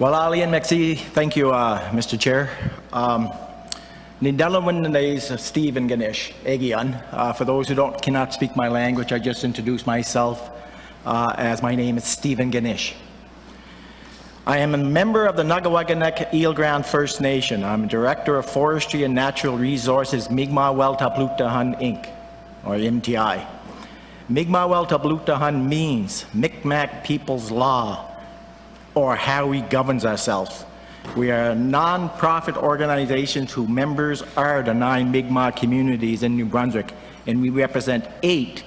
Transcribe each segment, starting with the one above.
Well, Ali and Maxi, thank you, Mr. Chair. Nindalawan is Stephen Ganesh, Egian. For those who cannot speak my language, I just introduce myself as my name is Stephen Ganesh. I am a member of the Nagawaganek Eelground First Nation. I'm Director of Forestry and Natural Resources, Mi'kmaq Tplu'taqnn Inc., or MTI. Mi'kmaq Tplu'taqnn means Mi'kmaq People's Law, or how we govern ourselves. We are a non-profit organization whose members are the 9 Mi'kmaq communities in New Brunswick, and we represent 8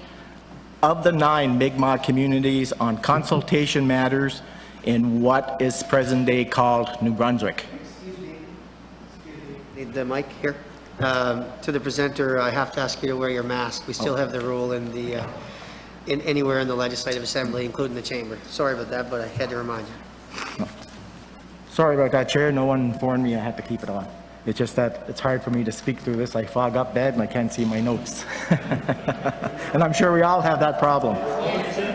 of the 9 Mi'kmaq communities on consultation matters in what is present-day called New Brunswick. Excuse me. Need the mic here. To the presenter, I have to ask you to wear your mask. We still have the rule in the anywhere in the Legislative Assembly, including the chamber. Sorry about that, but I had to remind you. Sorry about that, Chair. No one informed me I had to keep it on. It's just that it's hard for me to speak through this. I fog up bad and I can't see my notes. And I'm sure we all have that problem.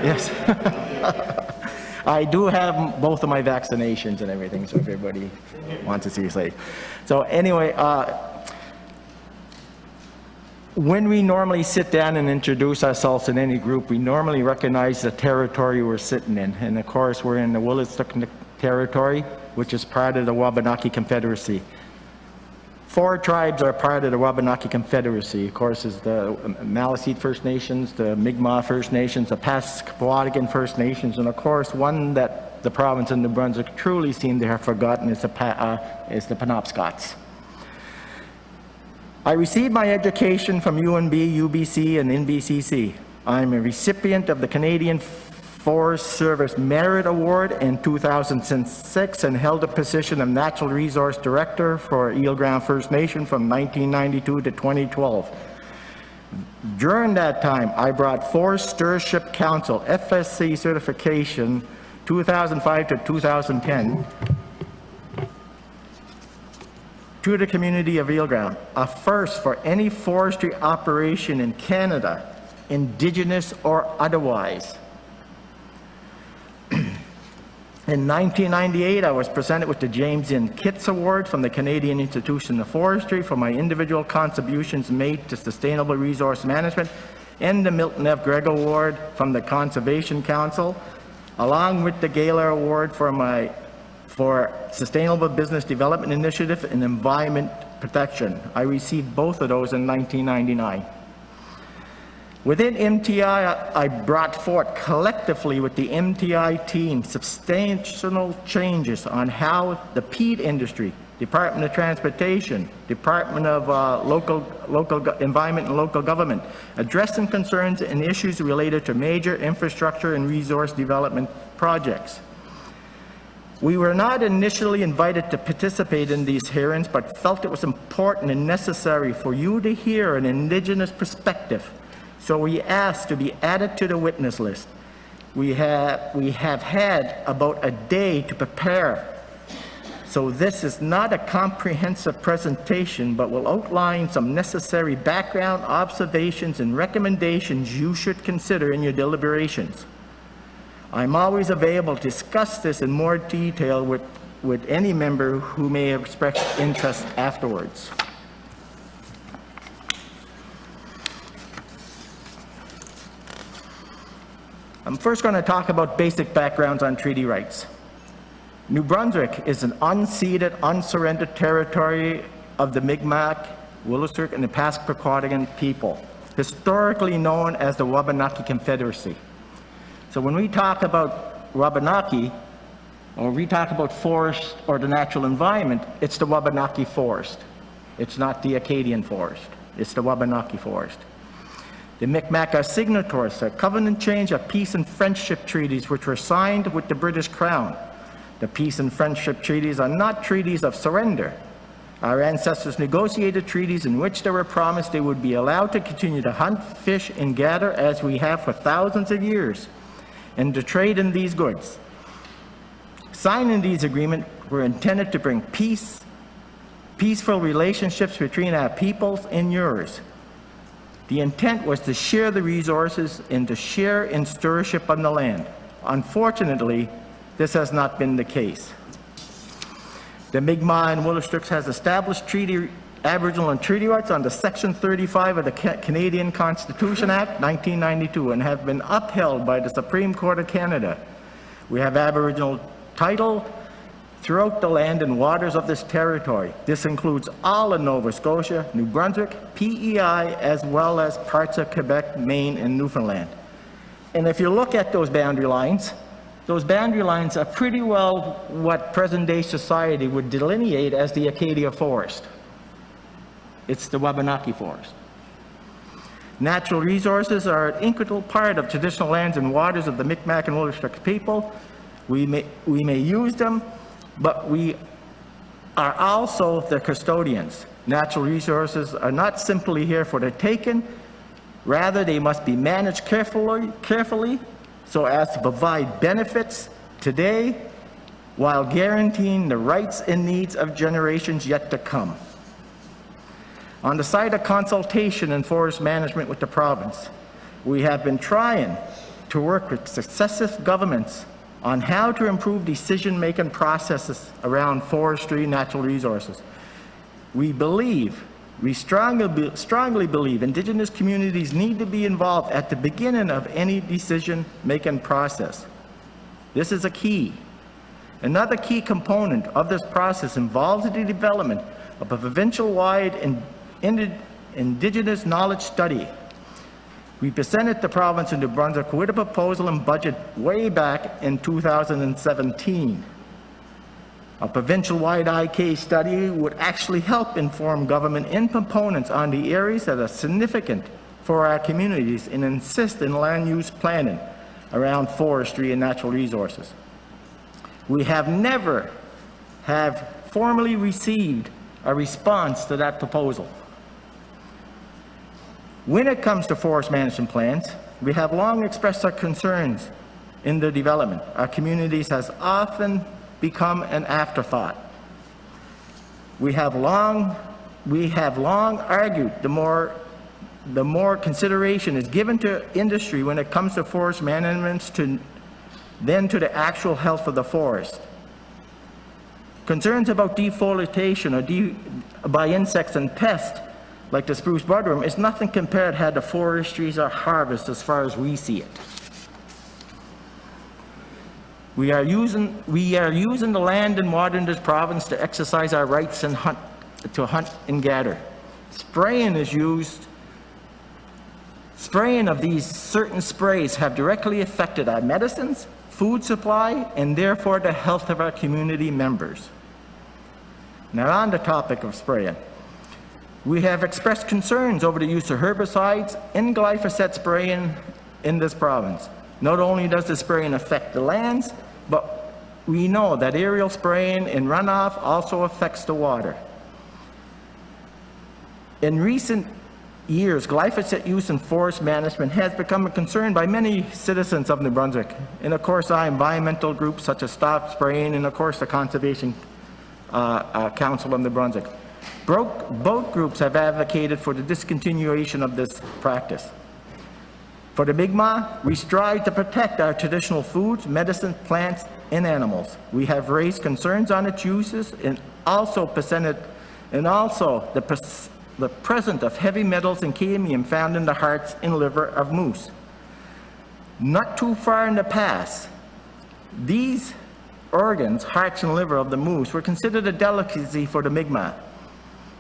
Yes. I do have both of my vaccinations and everything, so if everybody wants to see safe. So anyway, when we normally sit down and introduce ourselves in any group, we normally recognize the territory we're sitting in. And of course, we're in the Tplu'taqnn territory, which is part of the Wabanaki Confederacy. 4 tribes are part of the Wabanaki Confederacy. Of course, is the Maliseet First Nations, the Mi'kmaq First Nations, the Tplu'taqnn First Nations, and of course, one that the province of New Brunswick truly seemed to have forgotten is the Penobscots. I received my education from UNB, UBC, and NBCC. I'm a recipient of the Canadian Forest Service Merit Award in 2006 and held the position of Natural Resource Director for Eelground First Nation from 1992 to 2012. During that time, I brought Forest Stewardship Council FSC certification 2005 to 2010 to the community of Eelground, a first for any forestry operation in Canada, Indigenous or otherwise. In 1998, I was presented with the James N. Kitts Award from the Canadian Institution of Forestry for my individual contributions made to sustainable resource management, and the Milton F. Gregg Award from the Conservation Council, along with the Gaylor Award for Sustainable Business Development Initiative and Environment Protection. I received both of those in 1999. Within MTI, I brought forth collectively with the MTI team substantial changes on how the peat industry, Department of Transportation, Department of Local Environment and Local Government, addressing concerns and issues related to major infrastructure and resource development projects. We were not initially invited to participate in these hearings, but felt it was important and necessary for you to hear an Indigenous perspective. So we asked to be added to the witness list. We have had about a day to prepare. So this is not a comprehensive presentation, but will outline some necessary background observations and recommendations you should consider in your deliberations. I'm always available to discuss this in more detail with any member who may have expressed interest afterwards. I'm first going to talk about basic backgrounds on treaty rights. New Brunswick is an unceded, unsurrendered territory of the Mi'kmaq, Wolastoq, and the Tplu'taqnn people, historically known as the Wabanaki Confederacy. So when we talk about Wabanaki, or we talk about forest or the natural environment, it's the Wabanaki forest. It's not the Acadian forest. It's the Wabanaki forest. The Mi'kmaq are signatories to covenant change of peace and friendship treaties which were signed with the British Crown. The peace and friendship treaties are not treaties of surrender. Our ancestors negotiated treaties in which they were promised they would be allowed to continue to hunt, fish, and gather as we have for thousands of years, and to trade in these goods. Signing these agreements were intended to bring peaceful relationships between our peoples and yours. The intent was to share the resources and to share in stewardship on the land. Unfortunately, this has not been the case. The Mi'kmaq and Wolastoqs has established Aboriginal and treaty rights under Section 35 of the Canadian Constitution Act 1992 and have been upheld by the Supreme Court of Canada. We have Aboriginal title throughout the land and waters of this territory. This includes all of Nova Scotia, New Brunswick, PEI, as well as parts of Quebec, Maine, and Newfoundland. And if you look at those boundary lines are pretty well what present-day society would delineate as the Acadia Forest. It's the Wabanaki Forest. Natural resources are an integral part of traditional lands and waters of the Mi'kmaq and Wolastoq people. We may use them, but we are also the custodians. Natural resources are not simply here for the taking, rather they must be managed carefully so as to provide benefits today while guaranteeing the rights and needs of generations yet to come. On the side of consultation and forest management with the province, we have been trying to work with successive governments on how to improve decision-making processes around forestry and natural resources. We strongly believe Indigenous communities need to be involved at the beginning of any decision-making process. This is a key. Another key component of this process involves the development of a provincial-wide Indigenous knowledge study. We presented the province of New Brunswick with a proposal and budget way back in 2017. A provincial-wide IK study would actually help inform government and proponents on the areas that are significant for our communities and insist in land use planning around forestry and natural resources. We have never formally received a response to that proposal. When it comes to forest management plans, we have long expressed our concerns in the development. Our communities has often become an afterthought. We have long argued the more consideration is given to industry when it comes to forest management than to the actual health of the forest. Concerns about deforestation or by insects and pests like the spruce budworm is nothing compared how the forestries are harvested as far as we see it. We are using the land and water in this province to exercise our rights and hunt and gather. Spraying of these certain sprays have directly affected our medicines, food supply, and therefore the health of our community members. Now on the topic of spraying. We have expressed concerns over the use of herbicides and glyphosate spraying in this province. Not only does the spraying affect the lands, but we know that aerial spraying and runoff also affects the water. In recent years, glyphosate use in forest management has become a concern by many citizens of New Brunswick, and of course our environmental groups such as Stop Spraying and of course the Conservation Council of New Brunswick. Both groups have advocated for the discontinuation of this practice. For the Mi'kmaq, we strive to protect our traditional foods, medicine, plants, and animals. We have raised concerns on its uses and also the presence of heavy metals and cadmium found in the hearts and liver of moose. Not too far in the past, these organs, hearts and liver of the moose, were considered a delicacy for the Mi'kmaq.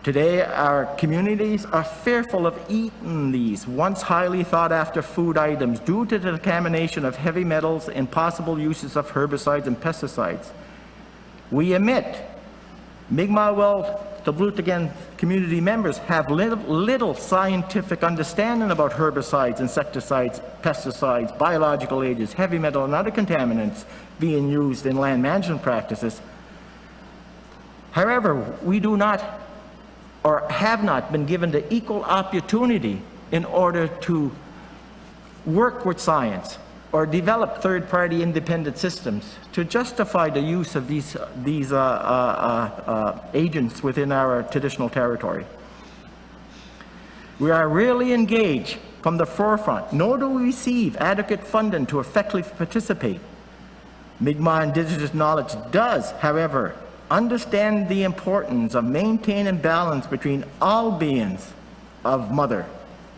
Today, our communities are fearful of eating these once highly sought-after food items due to the contamination of heavy metals and possible uses of herbicides and pesticides. We admit Mi'kmaq Tplu'taqnn community members have little scientific understanding about herbicides, insecticides, pesticides, biological agents, heavy metal, and other contaminants being used in land management practices. However, we do not or have not been given the equal opportunity in order to work with science or develop third-party independent systems to justify the use of these agents within our traditional territory. We are really engaged from the forefront, nor do we receive adequate funding to effectively participate. Mi'kmaq Indigenous knowledge does, however, understand the importance of maintaining balance between all beings of Mother,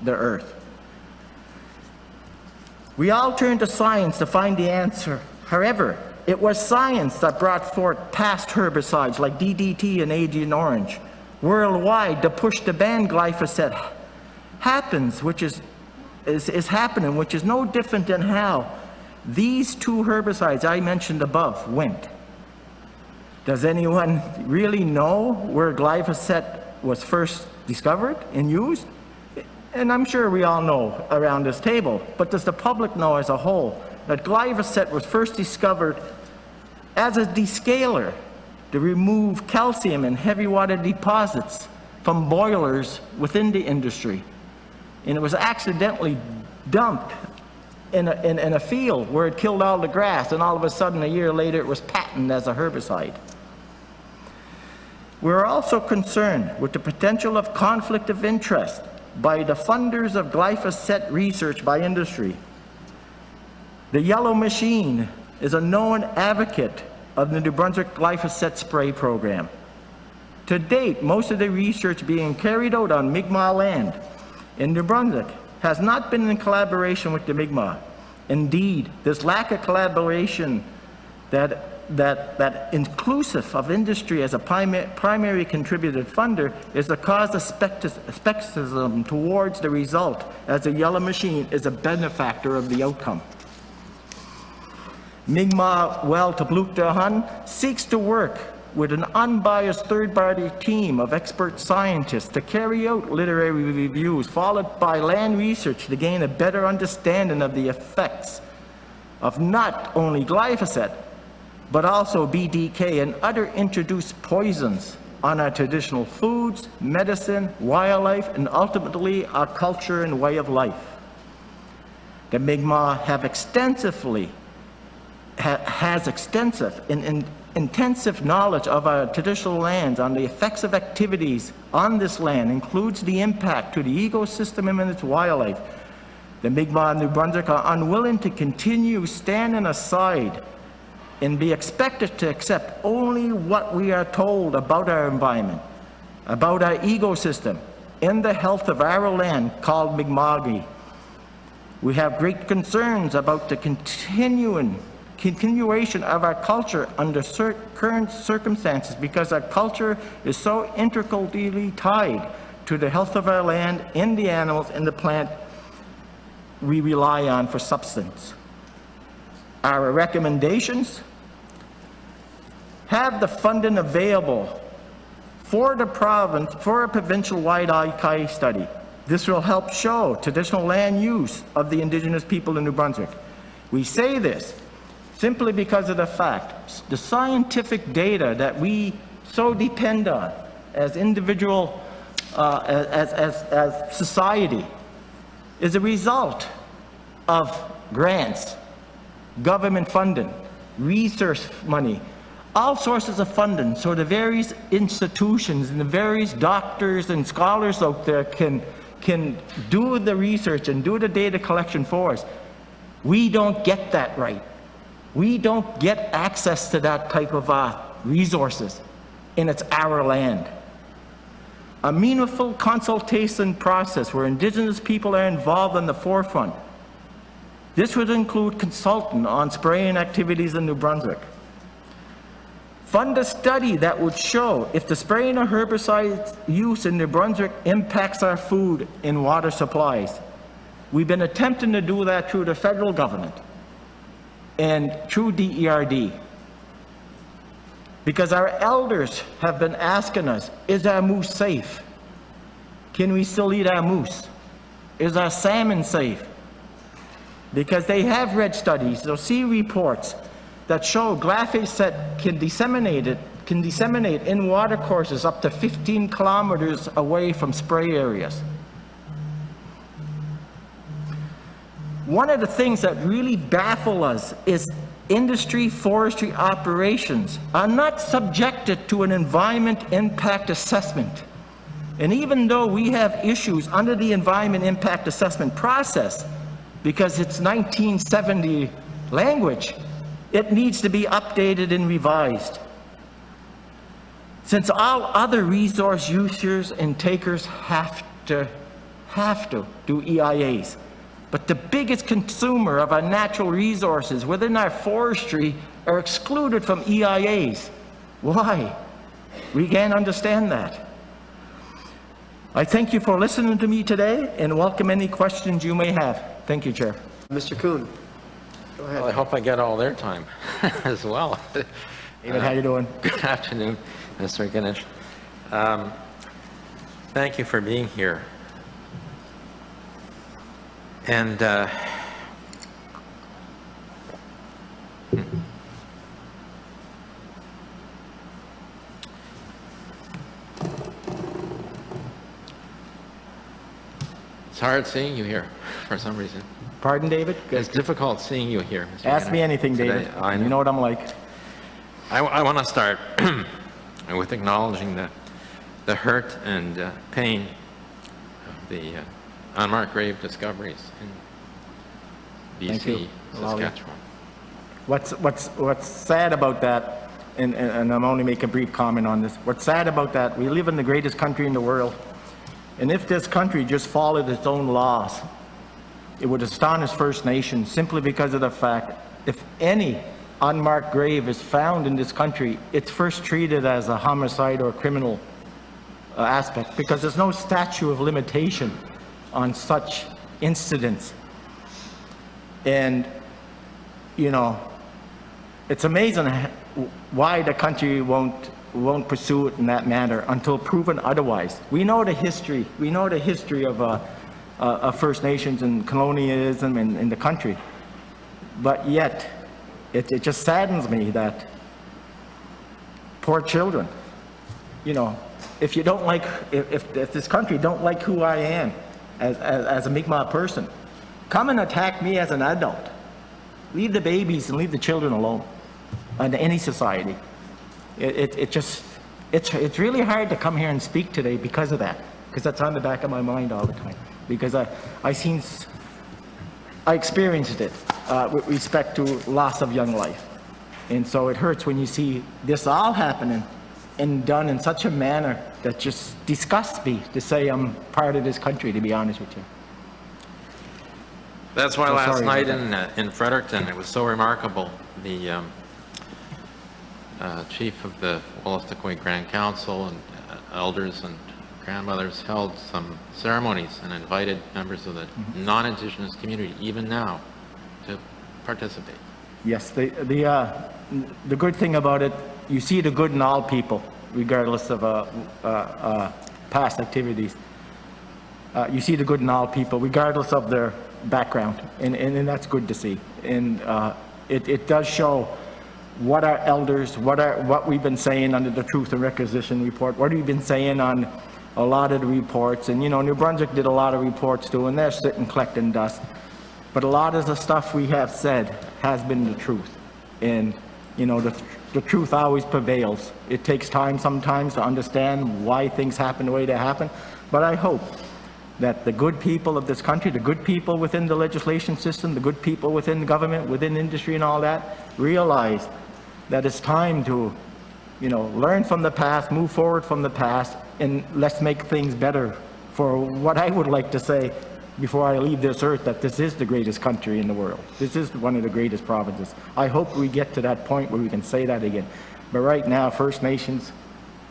the Earth. We all turn to science to find the answer. However, it was science that brought forth past herbicides like DDT and Agent Orange worldwide to push to ban glyphosate happens, which is happening, which is no different than how these two herbicides I mentioned above went. Does anyone really know where glyphosate was first discovered and used? And I'm sure we all know around this table, but does the public know as a whole that glyphosate was first discovered as a descaler to remove calcium in heavy water deposits from boilers within the industry? And it was accidentally dumped in a field where it killed all the grass, and all of a sudden, a year later, it was patented as a herbicide. We're also concerned with the potential of conflict of interest by the funders of glyphosate research by industry. The Yellow Machine is a known advocate of the New Brunswick glyphosate spray program. To date, most of the research being carried out on Mi'kmaq land in New Brunswick has not been in collaboration with the Mi'kmaq. Indeed, this lack of collaboration that inclusive of industry as a primary contributed funder is the cause of skepticism towards the result, as the Yellow Machine is a benefactor of the outcome. Mi'kmaq Tplu'taqnn seeks to work with an unbiased third-party team of expert scientists to carry out literary reviews followed by land research to gain a better understanding of the effects of not only glyphosate, but also BDK and other introduced poisons on our traditional foods, medicine, wildlife, and ultimately our culture and way of life. The Mi'kmaq has extensive and intensive knowledge of our traditional lands on the effects of activities on this land, includes the impact to the ecosystem and its wildlife. The Mi'kmaq and New Brunswick are unwilling to continue standing aside and be expected to accept only what we are told about our environment, about our ecosystem, and the health of our land called Mi'kma'ki. We have great concerns about the continuation of our culture under current circumstances, because our culture is so intricately tied to the health of our land and the animals and the plant we rely on for substance. Our recommendations: have the funding available for the province for a provincial-wide ICI study. This will help show traditional land use of the Indigenous people in New Brunswick. We say this simply because of the fact, the scientific data that we so depend on as individual, as society, is a result of grants, government funding, research money, all sources of funding, so the various institutions and the various doctors and scholars out there can do the research and do the data collection for us. We don't get that right. We don't get access to that type of resources, and it's our land. A meaningful consultation process where Indigenous people are involved in the forefront. This would include consulting on spraying activities in New Brunswick. Fund a study that would show if the spraying of herbicides use in New Brunswick impacts our food and water supplies. We've been attempting to do that through the federal government and through DERD. Because our elders have been asking us, is our moose safe? Can we still eat our moose? Is our salmon safe? Because they have read studies, they'll see reports that show glyphosate can disseminate in water courses up to 15 kilometers away from spray areas. One of the things that really baffle us is industry forestry operations are not subjected to an environment impact assessment. And even though we have issues under the environment impact assessment process, because it's 1970 language, it needs to be updated and revised. since all other resource users and takers have to do EIAs. But the biggest consumer of our natural resources within our forestry are excluded from EIAs. Why? We can't understand that. I thank you for listening to me today and welcome any questions you may have. Thank you, Chair. Mr. Kuhn, go ahead. Well, I hope I get all their time as well. David, how you doing? Good afternoon, Mr. Ganesh. Thank you for being here. And it's hard seeing you here for some reason. Pardon, David? It's difficult seeing you here, Mr. Ask me Ganesh, anything, today. David. I You know what I'm like. I want to start with acknowledging the hurt and pain of the unmarked grave discoveries in Thank you. BC, Allow me. Saskatchewan. What's sad about that, and I'm only making a brief comment on this, what's sad about that, we live in the greatest country in the world, and if this country just followed its own laws, it would astonish First Nations simply because of the fact if any unmarked grave is found in this country, it's first treated as a homicide or a criminal aspect because there's no statute of limitation on such incidents. And, you know, it's amazing why the country won't pursue it in that manner until proven otherwise. We know the history. We know the history of First Nations and colonialism in the country. But yet, it just saddens me that poor children, you know, if you don't like, if this country don't like who I am as a Mi'kmaq person, come and attack me as an adult. Leave the babies and leave the children alone in any society. It's really hard to come here and speak today because of that, because that's on the back of my mind all the time. Because I experienced it with respect to loss of young life. And so it hurts when you see this all happening and done in such a manner that just disgusts me to say I'm part of this country, to be honest with you. That's why Oh, last sorry night about in Fredericton, it was so remarkable. The chief of the Wolastoqey Grand Council and elders and grandmothers held some ceremonies and invited members of the non-Indigenous community, even now, to participate. Yes, the good thing about it, you see the good in all people, regardless of past activities. You see the good in all people, regardless of their background, and that's good to see. And it does show what our elders, what we've been saying under the Truth and Requisition report, what we've been saying on a lot of the reports. And you know, New Brunswick did a lot of reports too, and they're sitting collecting dust. But a lot of the stuff we have said has been the truth. And you know, the truth always prevails. It takes time sometimes to understand why things happen the way they happen. But I hope that the good people of this country, the good people within the legislation system, the good people within the government, within industry and all that, realize that it's time to, you know, learn from the past, move forward from the past, and let's make things better for what I would like to say before I leave this earth, that this is the greatest country in the world. This is one of the greatest provinces. I hope we get to that point where we can say that again. But right now, First Nations,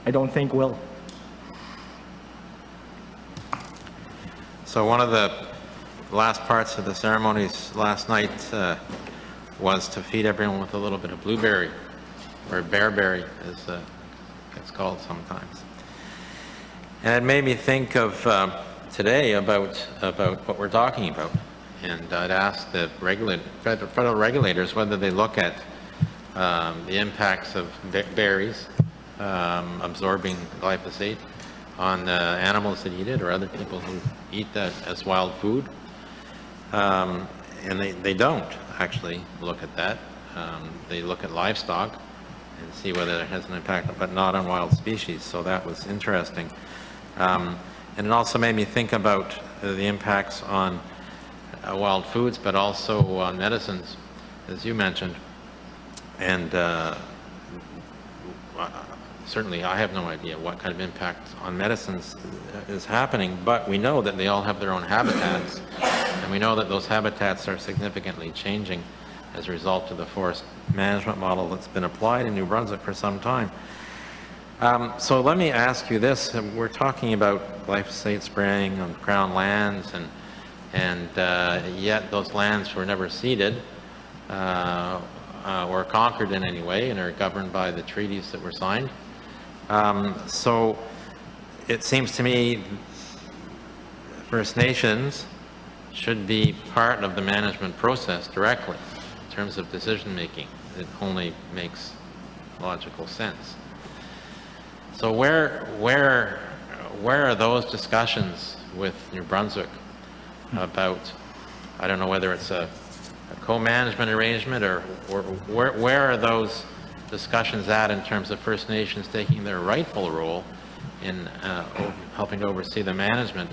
I don't think will. So one of the last parts of the ceremonies last night was to feed everyone with a little bit of blueberry, or bearberry, as it's called sometimes. And it made me think of today about what we're talking about. And I'd ask the federal regulators whether they look at the impacts of berries absorbing glyphosate on animals that eat it, or other people who eat that as wild food. And they don't actually look at that. They look at livestock and see whether it has an impact, but not on wild species. So that was interesting. And it also made me think about the impacts on wild foods, but also on medicines, as you mentioned. And certainly I have no idea what kind of impact on medicines is happening, but we know that they all have their own habitats, and we know that those habitats are significantly changing as a result of the forest management model that's been applied in New Brunswick for some time. So let me ask you this. We're talking about glyphosate spraying on Crown lands, and yet those lands were never ceded or conquered in any way and are governed by the treaties that were signed. So it seems to me First Nations should be part of the management process directly in terms of decision making. It only makes logical sense. So where are those discussions with New Brunswick about, I don't know whether it's a co-management arrangement or where are those discussions at in terms of First Nations taking their rightful role in helping to oversee the management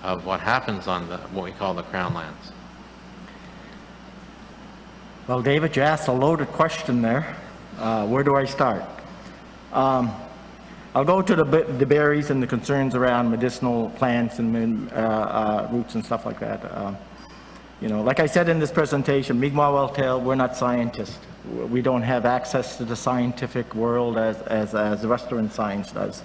of what happens on what we call the Crown lands? Well, David, you asked a loaded question there. Where do I start? I'll go to the berries and the concerns around medicinal plants and roots and stuff like that. Like I said in this presentation, Mi'kmaq Welltail, we're not scientists. We don't have access to the scientific world as Western science does.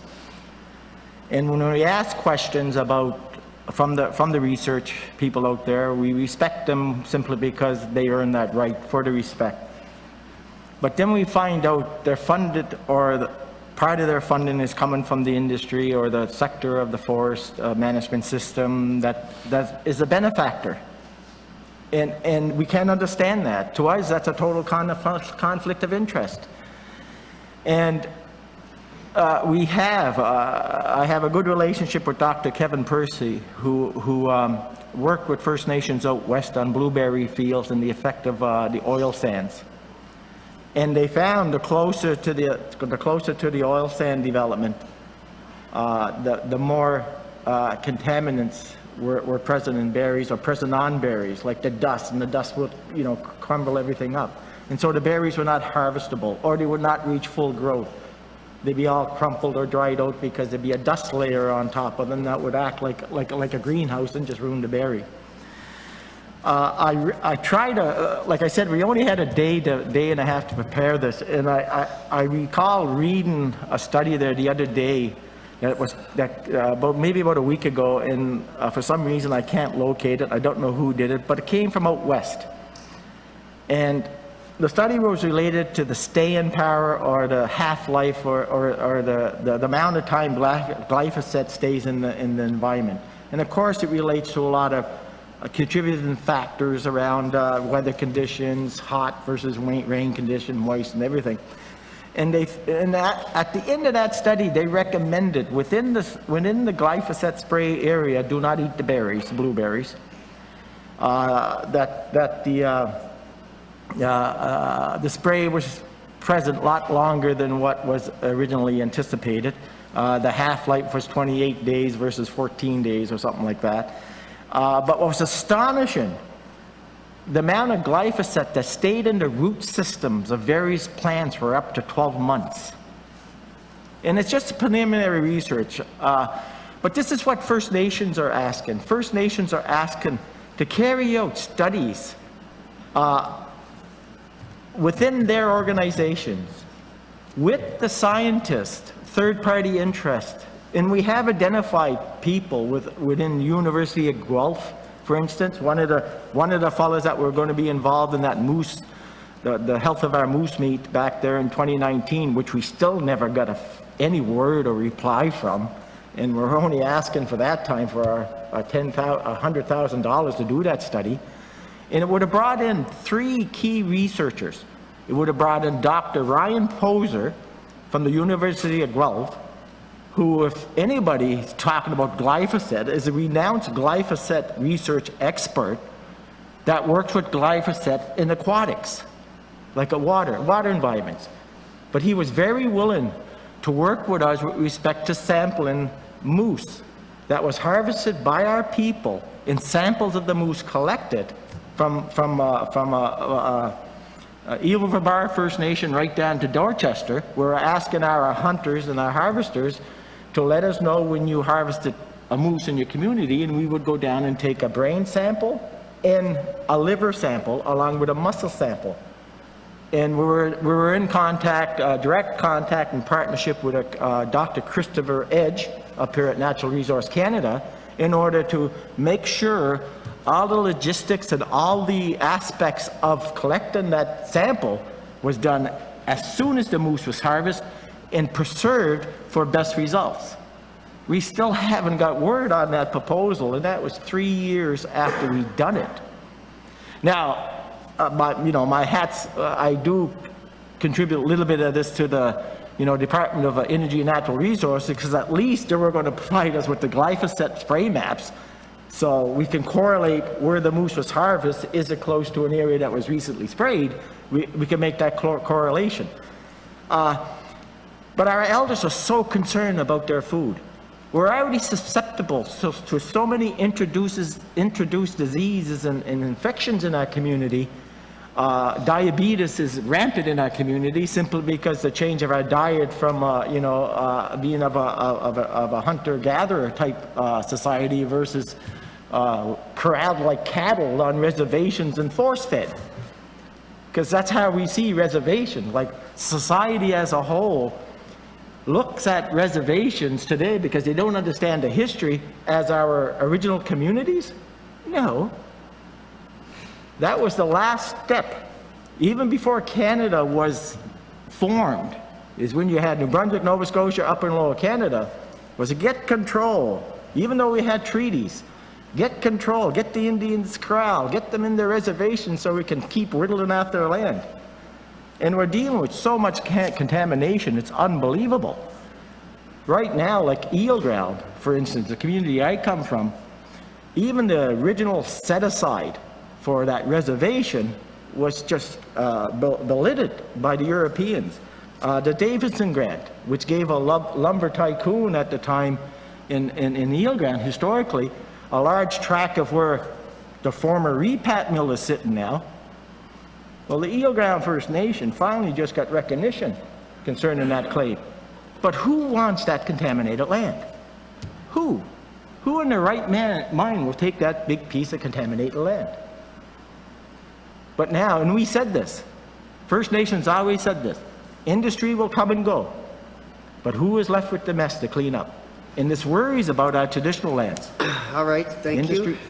And when we ask questions from the research people out there, we respect them simply because they earn that right for the respect. But then we find out they're funded, or part of their funding is coming from the industry or the sector of the forest management system that is a benefactor. And we can't understand that. To us, that's a total conflict of interest. And I have a good relationship with Dr. Kevin Percy, who worked with First Nations out west on blueberry fields and the effect of the oil sands. And they found the closer to the oil sand development, the more contaminants were present in berries, or present on berries, like the dust, and the dust would, crumble everything up. And so the berries were not harvestable, or they would not reach full growth. They'd be all crumpled or dried out because there'd be a dust layer on top of them that would act like a greenhouse and just ruin the berry. I tried to, like I said, we only had a day and a half to prepare this, and I recall reading a study there the other day maybe about a week ago, and for some reason I can't locate it. I don't know who did it, but it came from out west. And the study was related to the stay-in power, or the half-life, or the amount of time glyphosate stays in the environment. And of course it relates to a lot of contributing factors around weather conditions, hot versus rain condition, moist, and everything. And at the end of that study, they recommended within the glyphosate spray area, do not eat the berries, the blueberries. The spray was present a lot longer than what was originally anticipated. The half-life was 28 days versus 14 days or something like that. But what was astonishing, the amount of glyphosate that stayed in the root systems of various plants were up to 12 months. And it's just preliminary research. But this is what First Nations are asking. First Nations are asking to carry out studies within their organizations with the scientists, third-party interest. And we have identified people within the University of Guelph, for instance. One of the fellows that were going to be involved in that moose, the health of our moose meat back there in 2019, which we still never got any word or reply from, and we're only asking for that time for our $100,000 to do that study. And it would have brought in 3 key researchers. It would have brought in Dr. Ryan Poser from the University of Guelph, who, if anybody's talking about glyphosate, is a renowned glyphosate research expert that works with glyphosate in aquatics, like water environments. But he was very willing to work with us with respect to sampling moose that was harvested by our people, in samples of the moose collected from Eagle Bar First Nation right down to Dorchester, we're asking our hunters and our harvesters to let us know when you harvested a moose in your community, and we would go down and take a brain sample and a liver sample along with a muscle sample. And we were in contact, direct contact and partnership with Dr. Christopher Edge up here at Natural Resource Canada in order to make sure all the logistics and all the aspects of collecting that sample was done as soon as the moose was harvested and preserved for best results. We still haven't got word on that proposal, and that was 3 years after we'd done it. Now, my hats, I do contribute a little bit of this to the, Department of Energy and Natural Resources, because at least they were going to provide us with the glyphosate spray maps, so we can correlate where the moose was harvested. Is it close to an area that was recently sprayed? We can make that correlation. But our elders are so concerned about their food. We're already susceptible to so many introduced diseases and infections in our community. Diabetes is rampant in our community simply because the change of our diet from, being of a hunter-gatherer type society versus corralled like cattle on reservations and force-fed. Because that's how we see reservations. Like society as a whole looks at reservations today because they don't understand the history as our original communities? No. That was the last step. Even before Canada was formed, is when you had New Brunswick, Nova Scotia, Upper and Lower Canada, was to get control. Even though we had treaties, get control, get the Indians corralled, get them in their reservations so we can keep whittling out their land. And we're dealing with so much contamination, it's unbelievable. Right now, like Eel Ground, for instance, the community I come from, even the original set-aside for that reservation was just belittled by the Europeans. The Davidson Grant, which gave a lumber tycoon at the time in Eel Ground, historically, a large tract of where the former repat mill is sitting now. Well, the Eel Ground First Nation finally just got recognition concerning that claim. But who wants that contaminated land? Who? Who in their right mind will take that big piece of contaminated land? But now, and we said this, First Nations always said this, industry will come and go, but who is left with the mess to clean up? And this worries about our traditional lands. All right, thank you.